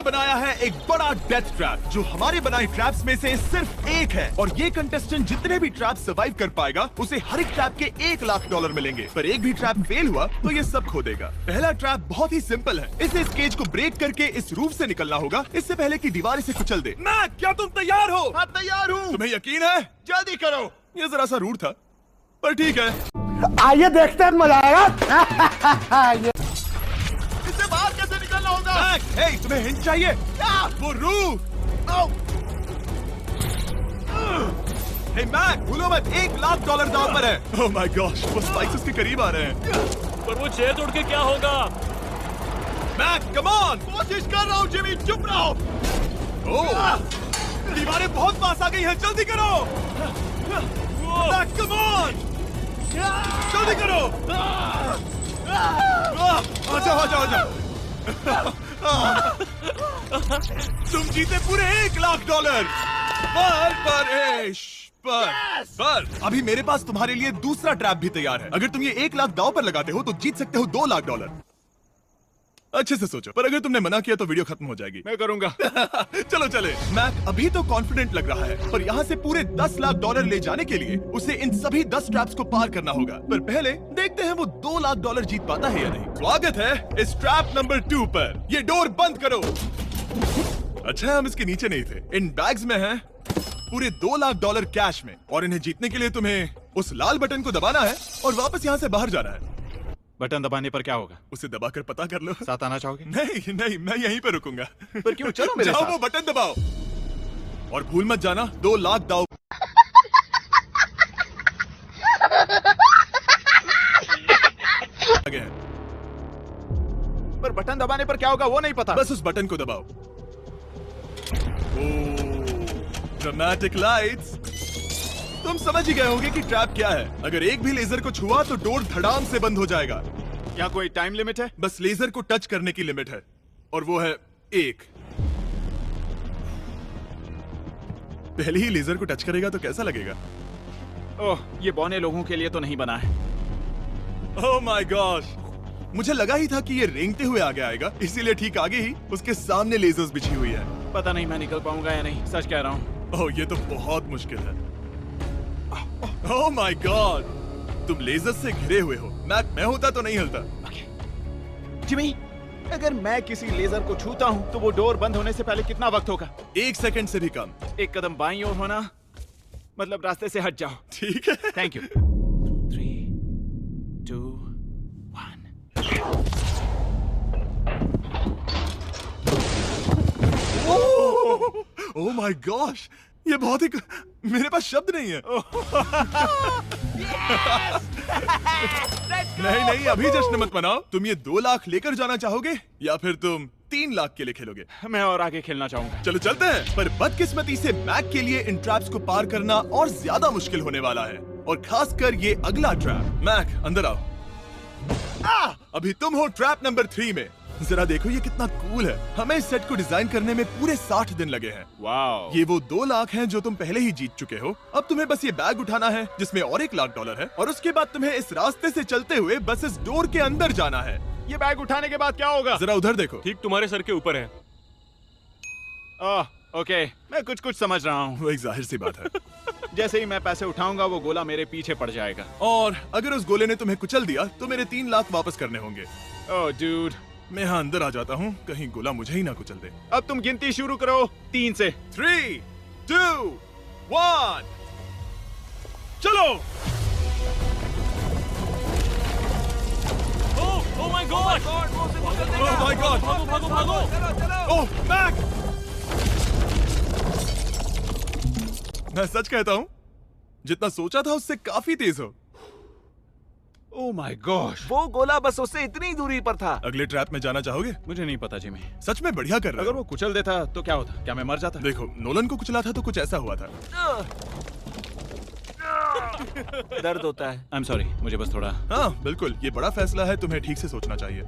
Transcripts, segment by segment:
बनाया है एक बड़ा डेथ ट्रैप जो हमारे बनाए ट्रैप्स में से सिर्फ एक है, और ये कंटेस्टेंट जितने भी ट्रैप सर्वाइव कर पाएगा उसे हर एक ट्रैप के $1,00,000 मिलेंगे। पर एक भी ट्रैप फेल हुआ तो ये सब खो देगा। पहला ट्रैप बहुत ही सिंपल है, इस केज को ब्रेक करके इस रूफ से निकलना होगा इससे पहले कि दीवार इसे कुचल दे। मैक, क्या तुम तैयार हो? हाँ, तैयार हूँ। तुम्हें यकीन है? जल्दी करो। ये जरा सा रूड था पर ठीक है, आइए देखते हैं, मजा आएगा। इससे बाहर कैसे निकलना होगा? मैक, हे, तुम्हें हिंट चाहिए? वो रूफ। हे मैक, भूलो मत, $1,00,000 दांव पर है। ओह माय गॉश, वो स्पाइक्स उसके करीब आ रहे हैं। पर वो चेयर तोड़ के क्या होगा? मैक, कम ऑन, कोशिश कर रहा हूँ जिमी, चुप रहो। ओह, दीवारें बहुत पास आ गई हैं, जल्दी करो। मैक, कम ऑन, जल्दी करो। आ जाओ। तुम जीते पूरे $1,00,000 पर अभी मेरे पास तुम्हारे लिए दूसरा ट्रैप भी तैयार है। अगर तुम ये $1,00,000 दांव पर लगाते हो तो जीत सकते हो $2,00,000। अच्छे से सोचो, पर अगर तुमने मना किया तो वीडियो खत्म हो जाएगी। मैं करूंगा। चलो चले। मैक अभी तो कॉन्फिडेंट लग रहा है, पर यहाँ से पूरे $10,00,000 ले जाने के लिए उसे इन सभी 10 ट्रैप्स को पार करना होगा। पर पहले देखते हैं वो $2,00,000 जीत पाता है या नहीं। स्वागत है इस ट्रैप नंबर 2 पर। ये डोर बंद करो। अच्छा है हम इसके नीचे नहीं थे। इन बैग्स में है पूरे $2,00,000 कैश में, और इन्हें जीतने के लिए तुम्हें उस लाल बटन को दबाना है और वापस यहाँ से बाहर जाना है। बटन दबाने पर क्या होगा? उसे दबाकर पता कर लो। साथ आना चाहोगे? नहीं, मैं यहीं पे रुकूंगा। पर क्यों? चलो मेरे जाओ, साथ। वो बटन दबाओ और भूल मत जाना $2,00,000 दाव। आगे है। पर बटन दबाने पर क्या होगा वो नहीं पता। बस उस बटन को दबाओ। Dramatic lights. तुम समझ ही गए होंगे कि ट्रैप क्या है। अगर एक भी लेजर को छुआ तो डोर धड़ाम से बंद हो जाएगा। क्या कोई टाइम लिमिट है? बस लेजर को टच करने की लिमिट है, और वो है 1। पहले ही लेजर को टच करेगा तो कैसा लगेगा? ओह, ये बौने लोगों के लिए तो नहीं बना है। ओह माय गॉश, मुझे लगा ही था कि ये रेंगते हुए आगे आएगा, इसीलिए ठीक आगे ही उसके सामने लेजर्स बिछी हुई है। पता नहीं मैं निकल पाऊंगा या नहीं, सच कह रहा हूँ। ओह, ये तो बहुत मुश्किल है। ओह माय गॉड, तुम लेजर से घिरे हुए हो। मैं होता तो नहीं हिलता। जिमी, अगर मैं किसी लेजर को छूता हूँ तो वो डोर बंद होने से पहले कितना वक्त होगा? 1 सेकंड से भी कम। एक कदम बाईं ओर होना, मतलब रास्ते से हट जाओ। ठीक है, thank you. 3, 2, 1। Oh my gosh, ये बहुत ही, मेरे पास शब्द नहीं है। नहीं, अभी जश्न मत मनाओ। तुम ये 2 लाख लेकर जाना चाहोगे या फिर तुम 3 लाख के लिए खेलोगे? मैं और आगे खेलना चाहूंगा। चलो चलते हैं। पर बदकिस्मती से मैक के लिए इन ट्रैप्स को पार करना और ज्यादा मुश्किल होने वाला है, और खासकर ये अगला ट्रैप। मैक, अंदर आओ। अभी तुम हो ट्रैप नंबर 3 में। जरा देखो ये कितना कूल है। हमें इस सेट को डिजाइन करने में पूरे 60 दिन लगे हैं। वाओ। ये वो 2 लाख हैं जो तुम पहले ही जीत चुके हो। अब तुम्हें बस ये बैग उठाना है जिसमें और $1,00,000 है, और उसके बाद तुम्हें इस रास्ते से चलते हुए बस इस डोर के अंदर जाना है। ये बैग उठाने के बाद क्या होगा? जरा उधर देखो। ठीक तुम्हारे सर के ऊपर है। ओके, मैं कुछ समझ रहा हूँ। वो एक जाहिर सी बात है। जैसे ही मैं पैसे उठाऊंगा वो गोला मेरे पीछे पड़ जाएगा। और अगर उस गोले ने तुम्हें कुचल दिया तो मेरे 3 लाख वापस करने होंगे। ओह डूड, मैं यहाँ अंदर आ जाता हूँ, कहीं गोला मुझे ही ना कुचल दे। अब तुम गिनती शुरू करो 3 से। 3, 2, 1, चलो। Oh my God! Oh my God! भागो! ओह मैक! मैं सच कहता हूँ, जितना सोचा था उससे काफी तेज हो। ओह माय गॉश, वो गोला बस उससे इतनी दूरी पर था। अगले ट्रैप में जाना चाहोगे? मुझे नहीं पता जिमी। सच में बढ़िया कर रहे अगर हो। वो कुचल देता तो क्या होता? क्या मैं मर जाता? देखो, नोलन को कुचला था तो कुछ ऐसा हुआ था। दर्द होता है। आई एम सॉरी, मुझे बस थोड़ा। हाँ बिल्कुल, ये बड़ा फैसला है, तुम्हें ठीक से सोचना चाहिए।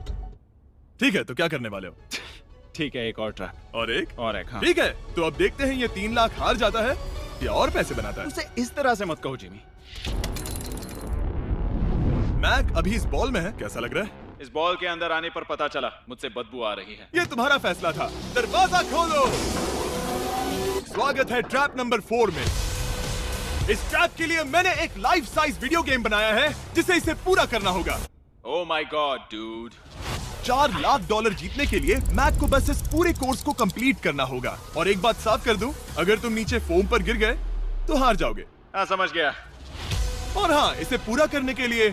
ठीक है, तो क्या करने वाले हो? ठीक है, एक और ट्रैप। और एक? हाँ। ठीक है, तो अब देखते हैं ये 3 लाख हार जाता है या और पैसे बनाता है। उसे इस तरह से मत कहो जिमी। मैक अभी इस बॉल में है, कैसा लग रहा है? इस बॉल के अंदर आने पर पता चला मुझसे बदबू आ रही है। ये तुम्हारा फैसला था। दरवाजा खोलो। स्वागत है ट्रैप नंबर 4 में। इस ट्रैप के लिए मैंने एक लाइफ साइज वीडियो गेम बनाया है जिसे इसे पूरा करना होगा। Oh my God dude. $4 lakh जीतने के लिए मैक को बस इस पूरे कोर्स को कंप्लीट करना होगा। और एक बात साफ कर दूं, अगर तुम नीचे फोम पर गिर गए तो हार जाओगे। हाँ समझ गया। और हाँ, इसे पूरा करने के लिए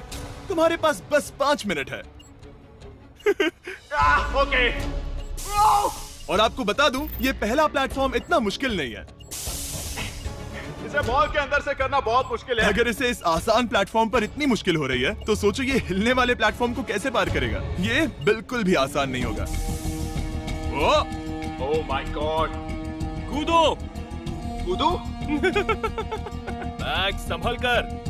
तुम्हारे पास बस 5 मिनट है। ओके। और आपको बता दूं, ये पहला प्लेटफॉर्म इतना मुश्किल नहीं है। इसे बॉल के अंदर से करना बहुत मुश्किल है। अगर इसे इस आसान प्लेटफॉर्म पर इतनी मुश्किल हो रही है तो सोचो ये हिलने वाले प्लेटफॉर्म को कैसे पार करेगा। ये बिल्कुल भी आसान नहीं होगा। Oh my God. कूदो। कूदू? मैक संभल कर।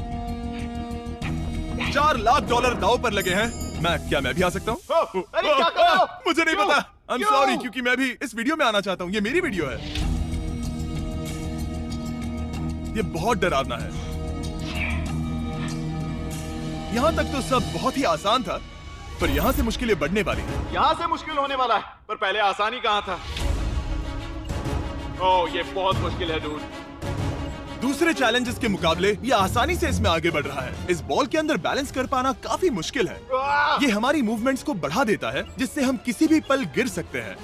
$4 लाख दांव पर लगे हैं। क्या मैं भी आ सकता हूँ? अरे क्या कर रहे हो? मुझे नहीं क्यों? पता। I'm क्यों? sorry, क्योंकि मैं भी इस वीडियो में आना चाहता हूँ। ये मेरी वीडियो है। ये बहुत डरावना है। यहाँ तक तो सब बहुत ही आसान था, पर यहाँ से मुश्किलें बढ़ने वाली हैं। यहाँ से मुश्किल होने वाला है, पर पहले आसानी कहाँ था? ओह ये बहुत मुश्किल है डूड। दूसरे चैलेंजेस के मुकाबले ये आसानी से इसमें आगे बढ़ रहा है। इस बॉल के अंदर बैलेंस कर पाना काफी मुश्किल है। ये हमारी मूवमेंट्स को बढ़ा देता है, जिससे हम किसी भी पल गिर सकते हैं।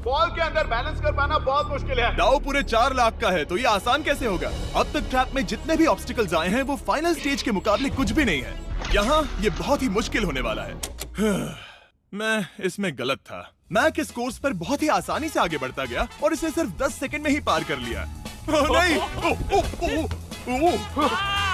बॉल के अंदर बैलेंस कर पाना बहुत मुश्किल है। दाव पूरे 4 लाख का है, तो ये आसान कैसे होगा? अब तक ट्रैप में जितने भी ऑब्स्टिकल्स आए हैं वो फाइनल स्टेज के मुकाबले कुछ भी नहीं है। यहाँ ये बहुत ही मुश्किल होने वाला है। मैं इसमें गलत था। मैक इस कोर्स पर बहुत ही आसानी से आगे बढ़ता गया और इसे सिर्फ 10 सेकंड में ही पार कर लिया। नहीं,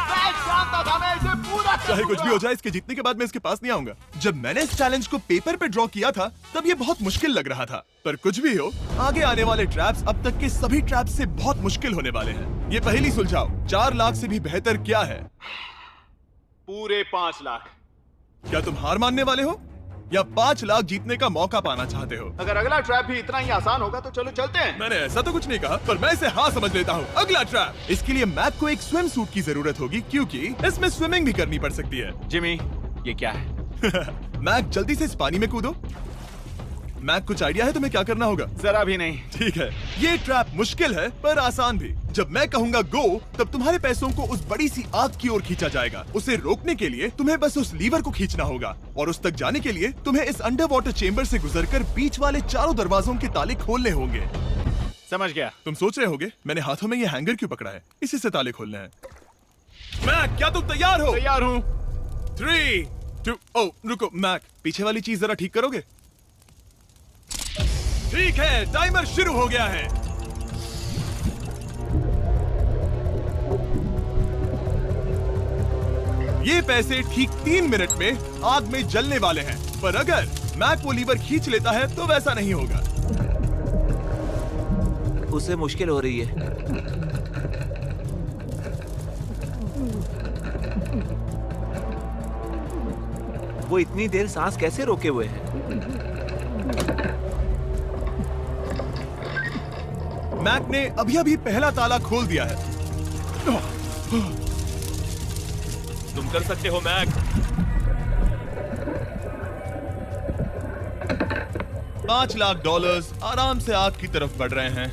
मैं जानता था मैं इसे पूरा कर चाहे कुछ भी लूंगा। हो जाए, इसके जीतने के बाद मैं इसके पास नहीं आऊंगा। जब मैंने इस चैलेंज को पेपर पे ड्रॉ किया था तब ये बहुत मुश्किल लग रहा था, पर कुछ भी हो, आगे आने वाले ट्रैप्स अब तक के सभी ट्रैप्स से बहुत मुश्किल होने वाले हैं। ये पहेली सुलझाओ, 4 लाख से भी बेहतर क्या है? पूरे 5 लाख। क्या तुम हार मानने वाले हो या 5 लाख जीतने का मौका पाना चाहते हो? अगर अगला ट्रैप भी इतना ही आसान होगा तो चलो चलते हैं। मैंने ऐसा तो कुछ नहीं कहा, पर मैं इसे हाँ समझ लेता हूँ। अगला ट्रैप। इसके लिए मैक को एक स्विम सूट की जरूरत होगी, क्योंकि इसमें स्विमिंग भी करनी पड़ सकती है। जिमी ये क्या है? मैक जल्दी से इस पानी में कूदो। मैक कुछ आइडिया है तुम्हें क्या करना होगा? जरा भी नहीं। ठीक है, ये ट्रैप मुश्किल है पर आसान भी। जब मैं कहूंगा गो, तब तुम्हारे पैसों को उस बड़ी सी आग की ओर खींचा जाएगा। उसे रोकने के लिए तुम्हें बस उस लीवर को खींचना होगा और उस तक जाने के लिए तुम्हें इस अंडर वाटर चेम्बर से गुजरकर बीच वाले चारों दरवाजों के ताले खोलने होंगे। समझ गया। तुम सोच रहे होगे मैंने हाथों में ये हैंगर क्यों पकड़ा है? इसी से ताले खोलने हैं। मैक क्या तुम तैयार हो? तैयार हूँ। 3, 2 ओह रुको मैक, पीछे वाली चीज जरा ठीक करोगे? ठीक है, टाइमर शुरू हो गया है। ये पैसे ठीक 3 मिनट में आग में जलने वाले हैं, पर अगर मैक वो लीवर खींच लेता है तो वैसा नहीं होगा। उसे मुश्किल हो रही है। वो इतनी देर सांस कैसे रोके हुए है? मैक ने अभी पहला ताला खोल दिया है। तुम कर सकते हो मैक। $5 लाख आराम से आग की तरफ बढ़ रहे हैं।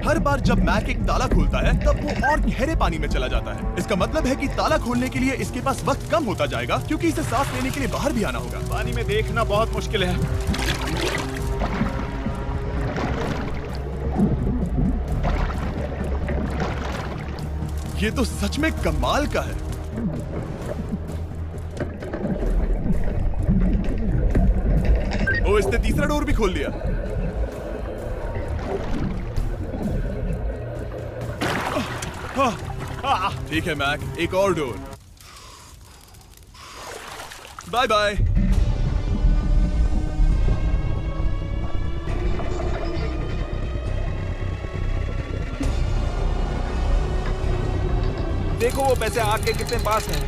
हर बार जब मैक एक ताला खोलता है तब वो और गहरे पानी में चला जाता है। इसका मतलब है कि ताला खोलने के लिए इसके पास वक्त कम होता जाएगा, क्योंकि इसे सांस लेने के लिए बाहर भी आना होगा। पानी में देखना बहुत मुश्किल है। ये तो सच में कमाल का है। ओ, इसने तीसरा डोर भी खोल दिया। ठीक है मैक, एक और डोर। Bye bye. देखो वो पैसे आग के कितने पास हैं।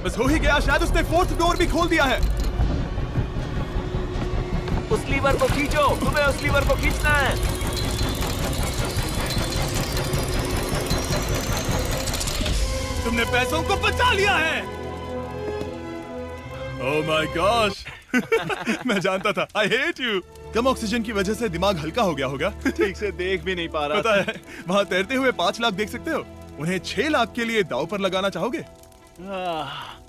बस हो ही गया, शायद उसने 4th डोर भी खोल दिया है। उस लीवर को खींचो, तुम्हें उस लीवर को खींचना है। तुमने पैसों को बचा लिया है। ओह माय गॉश। मैं जानता था। I hate you. Come oxygen की वजह से दिमाग हल्का हो गया होगा। ठीक से देख भी नहीं पा रहा पता है, वहाँ तैरते हुए 5 लाख देख सकते हो। उन्हें 6 लाख के लिए दांव पर लगाना चाहोगे?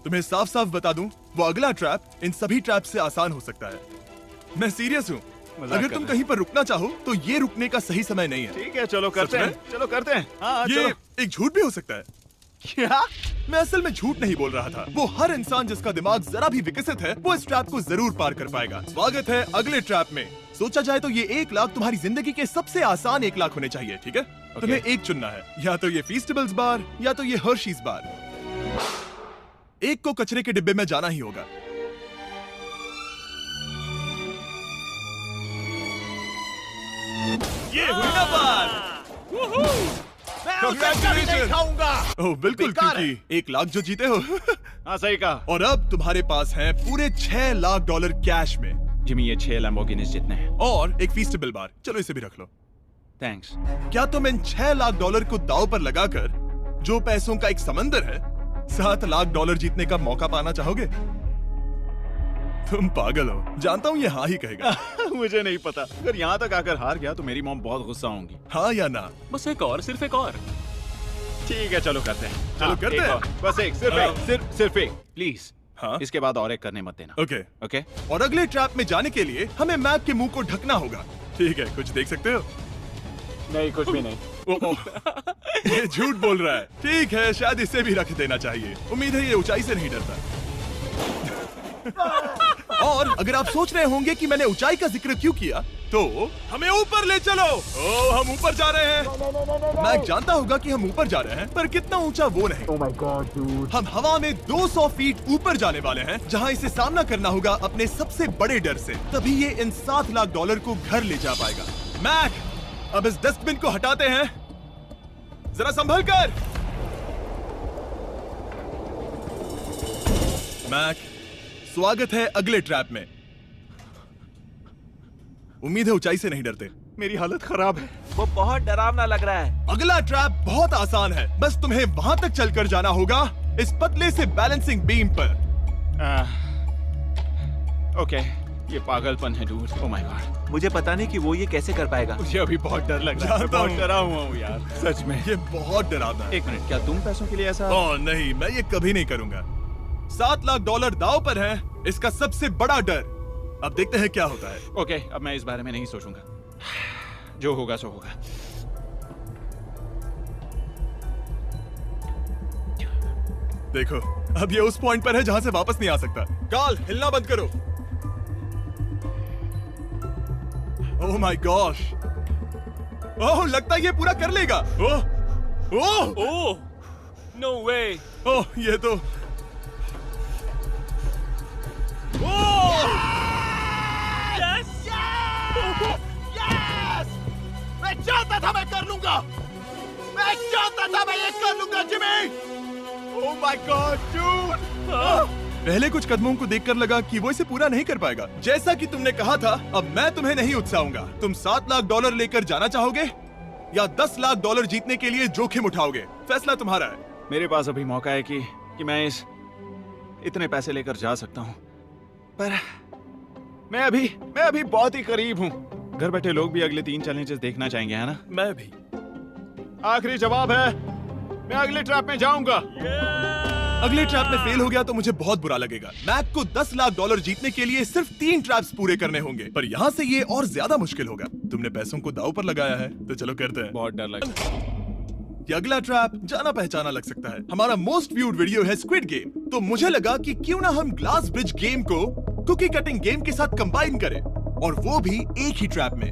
तुम्हें साफ साफ बता दूं, वो अगला ट्रैप इन सभी ट्रैप से आसान हो सकता है। मैं सीरियस हूँ। अगर तुम कहीं पर रुकना चाहो तो ये रुकने का सही समय नहीं है। ठीक है, चलो करते सच हैं, में? चलो करते हैं। हाँ, ये चलो। एक झूठ भी हो सकता है। क्या? मैं असल में झूठ नहीं बोल रहा था। वो हर इंसान जिसका दिमाग जरा भी विकसित है, वो इस ट्रैप को जरूर पार कर पाएगा। स्वागत है अगले ट्रैप में। सोचा जाए तो ये 1 लाख तुम्हारी जिंदगी के सबसे आसान 1 लाख होने चाहिए, ठीक है? तुम्हें एक चुनना है, या तो ये फीस्टेबल्स बार या तो ये हर्शीज बार। एक को कचरे के डिब्बे में जाना ही होगा। ये हुई ना बात। नहीं खाऊंगा। ओह बिल्कुल, बेकार है। क्योंकि 1 लाख जो जीते हो। हाँ, सही कहा। और अब तुम्हारे पास है पूरे 6 लाख डॉलर कैश में, जिमी, ये 6 लैम्बोर्गिनीज जितने हैं। और एक फीस्टेबल बार। चलो इसे भी रख लो। थैंक्स। क्या तुम इन 6 लाख डॉलर को दांव पर लगाकर, जो पैसों का एक समंदर है, 7 लाख डॉलर जीतने का मौका पाना चाहोगे? तुम पागल हो, जानता हूँ ये हाँ ही कहेगा। मुझे नहीं पता। अगर यहाँ तक आकर हार गया तो मेरी मॉम बहुत गुस्सा होंगी। हाँ या ना? बस एक और, सिर्फ एक और। ठीक है, चलो करते हैं। चलो करते एक हैं। और। बस एक, सिर्फ एक, सिर्फ एक, प्लीज। हाँ? इसके बाद और एक करने मत देना। ओके। ओके? और अगले ट्रैप में जाने के लिए हमें मैप के मुंह को ढकना होगा। ठीक है, कुछ देख सकते हो? नहीं, कुछ भी नहीं। ये झूठ बोल रहा है। ठीक है, शायद इसे भी रख देना चाहिए। उम्मीद है ये ऊंचाई से नहीं डरता। और अगर आप सोच रहे होंगे कि मैंने ऊंचाई का जिक्र क्यों किया, तो हमें ऊपर ले चलो। ओ, हम ऊपर जा रहे हैं। मैं जानता होगा कि हम ऊपर जा रहे हैं, पर कितना ऊंचा वो नहीं। Oh my God, dude. हम हवा में 200 फीट ऊपर जाने वाले हैं, जहां इसे सामना करना होगा अपने सबसे बड़े डर से। तभी ये इन 7 लाख डॉलर को घर ले जा पाएगा। मैक, अब इस डस्टबिन को हटाते हैं। जरा संभल कर। मैक, स्वागत है अगले ट्रैप में। उम्मीद है ऊंचाई से नहीं डरते। मेरी हालत खराब है। वो बहुत डरावना लग रहा है। अगला ट्रैप बहुत आसान है, बस तुम्हें वहां तक चलकर जाना होगा, इस पतले से बैलेंसिंग बीम पर। ओके, ये पागलपन है डूड। ओह माय गॉड, मुझे पता नहीं कि वो ये कैसे कर पाएगा। मुझे अभी बहुत डर लग रहा है। जानता बहुत हूँ। डरा हुआ हूँ यार, सच में। ये बहुत डरावना है। एक मिनट, क्या तुम पैसों के लिए ऐसा? ओह नहीं, मैं ये कभी नहीं करूंगा। 7 लाख डॉलर दांव पर है, इसका सबसे बड़ा डर। अब देखते हैं क्या होता है। ओके, अब मैं इस बारे में नहीं सोचूंगा। जो होगा सो होगा। देखो, अब ये उस पॉइंट पर है जहां से वापस नहीं आ सकता। कार्ल, हिलना बंद करो। ओह माय गॉश। ओह, लगता है ये पूरा कर लेगा। ओह, ओह, ओह, नो वे। ओह, ये तो मैं जानता था मैं कर लूंगा। मैं जानता था मैं ये कर लूंगा, Jimmy. Oh my God dude. पहले कुछ कदमों को देखकर लगा कि वो इसे पूरा नहीं कर पाएगा। जैसा कि तुमने कहा था, अब मैं तुम्हें नहीं उकसाऊंगा। तुम 7 लाख डॉलर लेकर जाना चाहोगे या 10 लाख डॉलर जीतने के लिए जोखिम उठाओगे? फैसला तुम्हारा है। मेरे पास अभी मौका है कि मैं इतने पैसे लेकर जा सकता हूँ, पर मैं अभी बहुत ही करीब हूँ। घर बैठे लोग भी अगले 3 चैलेंजेस देखना चाहेंगे, है ना? मैं भी। आखिरी जवाब है, मैं अगले ट्रैप में जाऊंगा। अगले ट्रैप में फेल हो गया तो मुझे बहुत बुरा लगेगा। मैक को 10 लाख डॉलर जीतने के लिए सिर्फ 3 ट्रैप्स पूरे करने होंगे, पर यहाँ से ये और ज्यादा मुश्किल होगा। तुमने पैसों को दांव पर लगाया है, तो चलो करते हैं। बहुत डर लगता है। ये अगला ट्रैप जाना पहचाना लग सकता है। हमारा मोस्ट व्यूड वीडियो है स्क्विड गेम, तो मुझे लगा कि क्यों ना हम ग्लास ब्रिज गेम को कुकी कटिंग गेम के साथ कंबाइन करें, और वो भी एक ही ट्रैप में।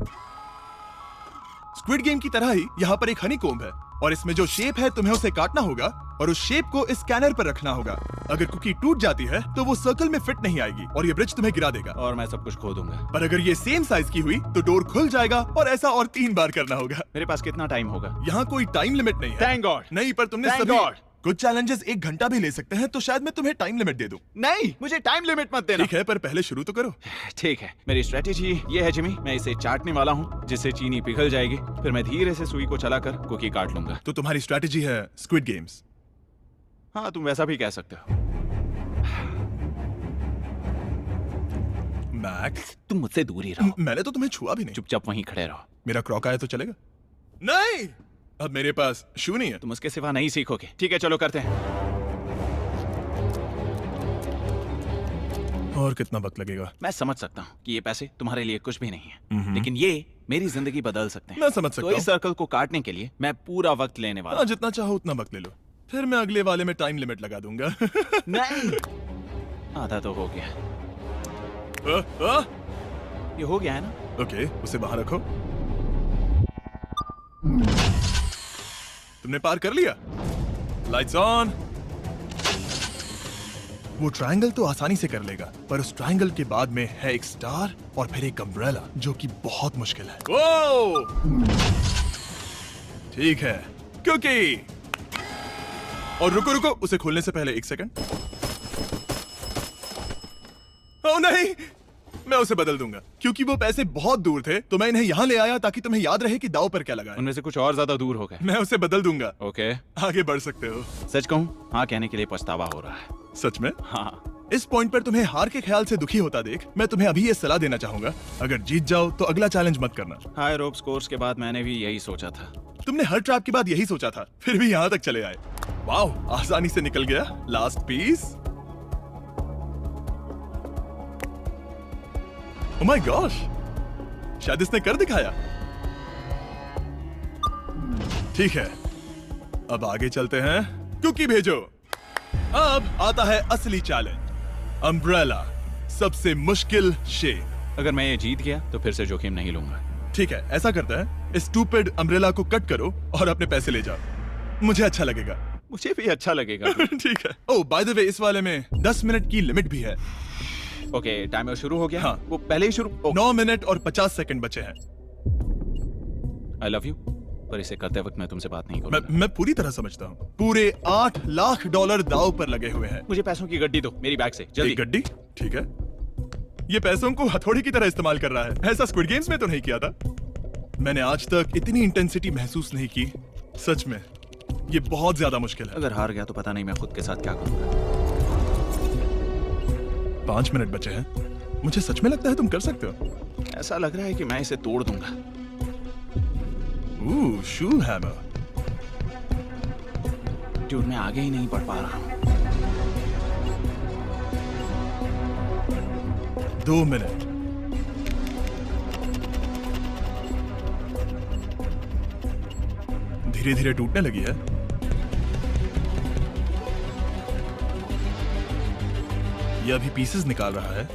स्क्विड गेम की तरह ही यहाँ पर एक हनीकॉम्ब है, और इसमें जो शेप है तुम्हें उसे काटना होगा और उस शेप को इस स्कैनर पर रखना होगा। अगर कुकी टूट जाती है तो वो सर्कल में फिट नहीं आएगी और ये ब्रिज तुम्हें गिरा देगा। और मैं सब कुछ खो दूंगा। पर अगर ये सेम साइज की हुई तो डोर खुल जाएगा, और ऐसा और 3 बार करना होगा। मेरे पास कितना टाइम होगा? यहाँ कोई टाइम लिमिट नहीं है। Thank God. नहीं, पर तुमने Thank सभी God. कुछ चैलेंजेस 1 घंटा भी ले सकते हैं, तो शायद मैं तुम्हें टाइम लिमिट दे दूं। नहीं, मुझे टाइम लिमिट मत देना। ठीक है, पर पहले शुरू तो करो। ठीक है, मेरी स्ट्रेटेजी ये है जिमी, मैं इसे चाटने वाला हूँ जिससे चीनी पिघल जाएगी, फिर मैं धीरे से सुई को चलाकर कुकी काट लूंगा। तो तुम्हारी स्ट्रेटेजी है स्क्विड गेम्स। हाँ, तुम वैसा भी कह सकते हो। मैक्स, तुम मुझसे दूर ही रहो। मैंने तो तुम्हें छुआ भी नहीं। चुपचाप वहीं खड़े रहो। मेरा क्रॉक आया तो चलेगा? नहीं, अब मेरे पास शू नहीं है। तुम उसके सिवा नहीं सीखोगे। ठीक है, चलो करते हैं। और कितना वक्त लगेगा? मैं समझ सकता हूँ कि ये पैसे तुम्हारे लिए कुछ भी नहीं है, लेकिन ये मेरी जिंदगी बदल सकते हैं। मैं समझ सकता तो इस हूँ। सर्कल को काटने के लिए मैं पूरा वक्त लेने वाला हाँ, हूँ। जितना चाहो उतना वक्त ले लो, फिर मैं अगले वाले में टाइम लिमिट लगा दूंगा। नहीं, आधा तो हो गया। ये हो गया है ना? ओके, उसे बाहर रखो। तुमने पार कर लिया। Lights on. वो ट्रायंगल तो आसानी से कर लेगा, पर उस ट्रायंगल के बाद में है एक स्टार और फिर एक अम्ब्रेला, जो कि बहुत मुश्किल है। ओ! ठीक है, क्योंकि और रुको रुको, उसे खोलने से पहले 1 सेकंड। ओह नहीं, मैं उसे बदल दूंगा, क्योंकि वो पैसे बहुत दूर थे, तो मैं इन्हें यहाँ ले आया ताकि तुम्हें याद रहे कि दाव पर क्या लगा है। उनमें से कुछ और ज्यादा दूर हो गए। मैं उसे बदल दूंगा। ओके, आगे बढ़ सकते हो। सच कहूँ, हाँ कहने के लिए पछतावा हो रहा है। सच में? हाँ। इस पॉइंट पर तुम्हें हार के ख्याल से दुखी होता देख, मैं तुम्हें अभी ये सलाह देना चाहूंगा, अगर जीत जाओ तो अगला चैलेंज मत करना। हाई रोप्स कोर्स के बाद मैंने भी यही सोचा था। तुमने हर ट्रैप के बाद यही सोचा था, फिर भी यहाँ तक चले आए। वाओ, आसानी से निकल गया। Last piece. Oh my gosh, शायद इसने कर दिखाया। ठीक है, अब आगे चलते हैं। कुकी भेजो। अब आता है असली चैलेंज, अम्ब्रेला, सबसे मुश्किल शेप। अगर मैं ये जीत गया तो फिर से जोखिम नहीं लूंगा। ठीक है, ऐसा करते हैं, इस स्टूपिड अम्ब्रेला को कट करो और अपने पैसे ले जाओ। मुझे अच्छा लगेगा। मुझे भी अच्छा लगेगा। ठीक है। ओह, बाय द वे, इस वाले में 10 मिनट की लिमिट भी है। ओके, टाइमर शुरू हो गया। हाँ। वो पहले ही शुरू। 9 मिनट और 50 सेकंड बचे हैं। आई लव यू, पर इसे करते वक्त मैं तुमसे बात नहीं करूंगा। मैं पूरी तरह समझता हूँ। पूरे $8 लाख दांव पर लगे हुए हैं। मुझे पैसों की गड्डी दो मेरी बैग से, जल्दी। एक गड्डी? ठीक है। ये पैसों को हथौड़ी की तरह इस्तेमाल कर रहा है। ऐसा स्क्विड गेम्स में तो नहीं किया था। मैंने आज तक इतनी इंटेंसिटी महसूस नहीं की। सच में, ये बहुत ज्यादा मुश्किल है। अगर हार गया तो पता नहीं मैं खुद के साथ क्या करूंगा। 5 मिनट बचे हैं। मुझे सच में लगता है तुम कर सकते हो। ऐसा लग रहा है कि मैं इसे तोड़ दूंगा। शू हैमर। डूड, मैं आगे ही नहीं बढ़ पा रहा हूँ। 2 मिनट। धीरे धीरे टूटने लगी है। ये अभी पीसेस निकाल रहा है।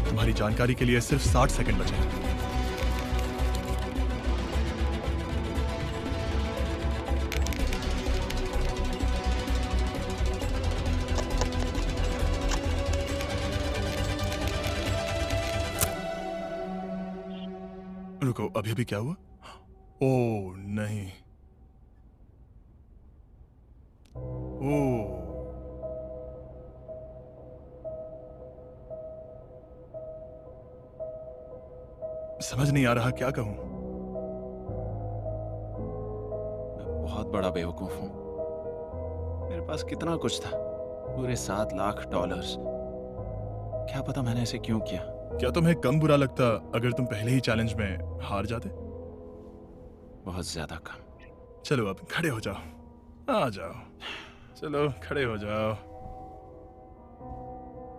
तुम्हारी जानकारी के लिए सिर्फ 60 सेकंड बचे हैं। रुको, अभी अभी क्या हुआ? ओह नहीं। ओह, समझ नहीं आ रहा क्या कहूं। मैं बहुत बड़ा बेवकूफ हूँ। मेरे पास कितना कुछ था, पूरे $7 लाख। क्या पता मैंने ऐसे क्यों किया। क्या तुम्हें कम बुरा लगता अगर तुम पहले ही चैलेंज में हार जाते? बहुत ज्यादा कम। चलो अब खड़े हो जाओ। आ जाओ, चलो खड़े हो जाओ।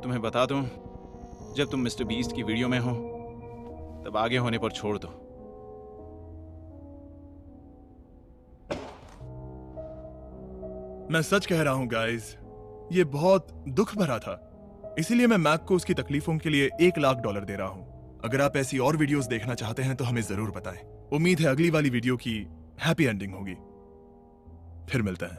तुम्हें बता दूं, जब तुम मिस्टर बीस्ट की वीडियो में हो तब आगे होने पर छोड़ दो। मैं सच कह रहा हूं गाइस, ये बहुत दुख भरा था। इसीलिए मैं मैक को उसकी तकलीफों के लिए $1 लाख दे रहा हूं। अगर आप ऐसी और वीडियोस देखना चाहते हैं तो हमें जरूर बताएं। उम्मीद है अगली वाली वीडियो की हैप्पी एंडिंग होगी। फिर मिलते हैं।